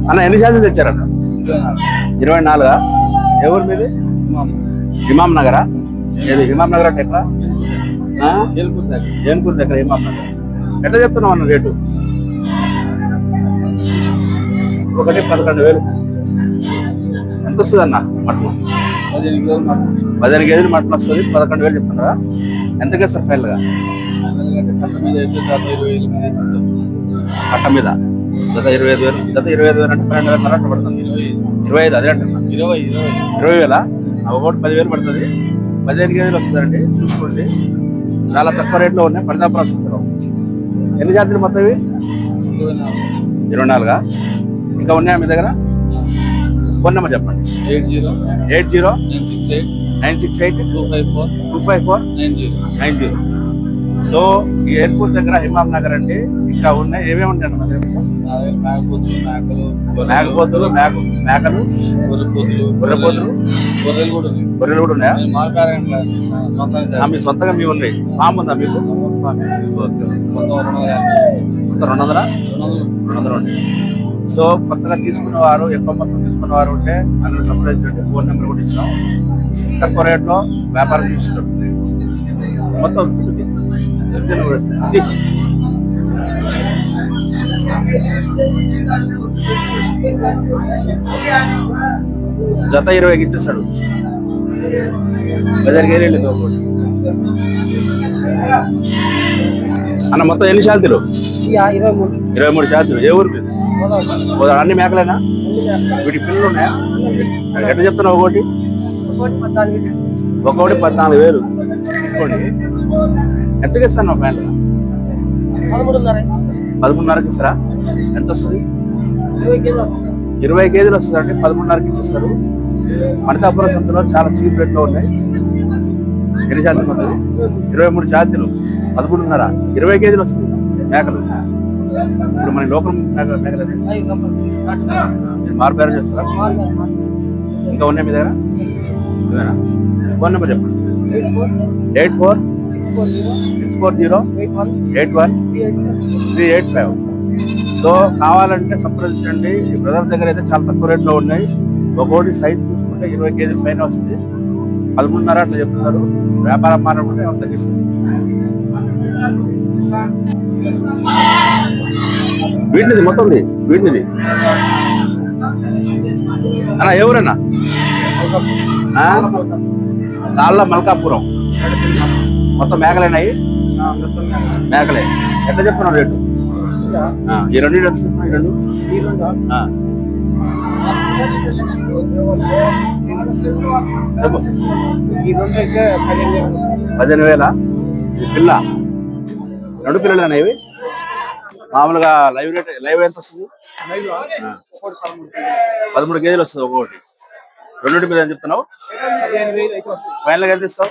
అన్న ఎన్ని శాతం తెచ్చారన్న? 24. ఎవరు మీది? ఇమాం నగరా? ఏది ఇమాం నగర్ అంటే ఎట్లా? ఏనుకూరు దగ్గర ఇమాం నగర్. ఎట్లా చెప్తున్నావు అన్న రేటు? 11,000. ఎంత వస్తుంది అన్న మటన్? 15 కేజీలు మటన్ వస్తుంది. 11,000 చెప్తున్నారా? ఎంతకి ఇస్తారు ఫైనల్ గా? పట్ట మీద గత 25,000. గత 25,000 అంటే 12,000 అట్లా పడుతుంది. 25 అదే అంటున్నా. 20,000 ఒకటి 10,000 పడుతుంది. 15 కేజీలు వస్తుందండి. చూసుకోండి, చాలా తక్కువ రేట్లో ఉన్నాయి. పడిదాపురం సముద్రం. ఎన్ని జాతులు మొత్తం ఇవి? 24. ఇంకా ఉన్నాయా మీ దగ్గర? ఫోన్ నెంబర్ చెప్పండి. 8096825425490. సో ఈ ఎయిర్పోర్ట్ దగ్గర ఇమాం నగర్ అండి. ఇంకా ఉన్నాయి. ఏమేమి ఉంటాయి మన దగ్గర? మేకపోతులు, మేకలు, గొర్రెపోతులు, గొర్రెలు కూడా ఉన్నాయా? మీ సొంతంగా మీ ఉన్నాయి. ఫామ్ ఉందా మీకు? 200 ఉంది. సో కొత్తగా తీసుకున్న వారు, ఎక్కువ మొత్తం తీసుకున్న వారు ఉంటే నన్ను సంప్రదించండి. ఫోన్ నెంబర్ కూడా ఇచ్చినాం. తక్కువ రేట్లో వ్యాపారం చేస్తున్నాం. మొత్తం జత 20కి ఇచ్చేస్తాడు. 10 కేజీలు అన్న. మొత్తం ఎన్ని శాతలు? 23 శాతలు. ఏ ఊరు? అన్ని మేకలేనా? వీటి పిల్లలు ఉన్నాయా? ఎట్లా చెప్తున్నావు? ఒకటి 14,000 తీసుకోండి. ఎంతకి ఇస్తాను ఫ్యాన్లు? 13,500కి ఇస్తారా? ఎంత వస్తుంది? 20 కేజీలు వస్తుంది అండి. 13,500కి ఇస్తారు. మణితాపురం సంతలో చాలా చీప్ రేట్లో ఉన్నాయి. ఎన్ని శాతం ఉంటుంది? 23 శాతలు, 13,500, 20 కేజీలు వస్తుంది మేకలు. ఇప్పుడు మన లోకల్ మేకలు మార్పు చేస్తారా? ఇంకా ఉన్నాయి మీ దగ్గర? ఫోన్ నెంబర్ చెప్పండి. 8464081385. సో కావాలంటే సంప్రదించండి. ఈ బ్రదర్ దగ్గర అయితే చాలా తక్కువ రేట్లో ఉన్నాయి. ఒక్కోటి సైజ్ చూసుకుంటే 20 కేజీల పైన వస్తుంది. 13,500 అట్లా చెప్తున్నారు. వ్యాపారం మారకుంటే ఏమైనా తగ్గిస్తుంది. వీటినిది మొత్తం వీటినిది అన్న. ఎవరన్నా? తాళ్ళ మల్కాపురం. మొత్తం మేకలేనాయి? మేకలే. ఎంత చెప్తున్నావు రేటు? ఈ రెండు ఎంత చెప్తున్నా? ఈ రెండు 15,000. ఈ పిల్ల 2 పిల్లలేనా ఇవి? మామూలుగా లైవ్ ఎంత వస్తుంది? 13 కేజీలు వస్తుంది ఒక్కొక్కటి. 2 మీద ఏం చెప్తున్నావు? ఫైనల్గా ఎంత ఇస్తావు?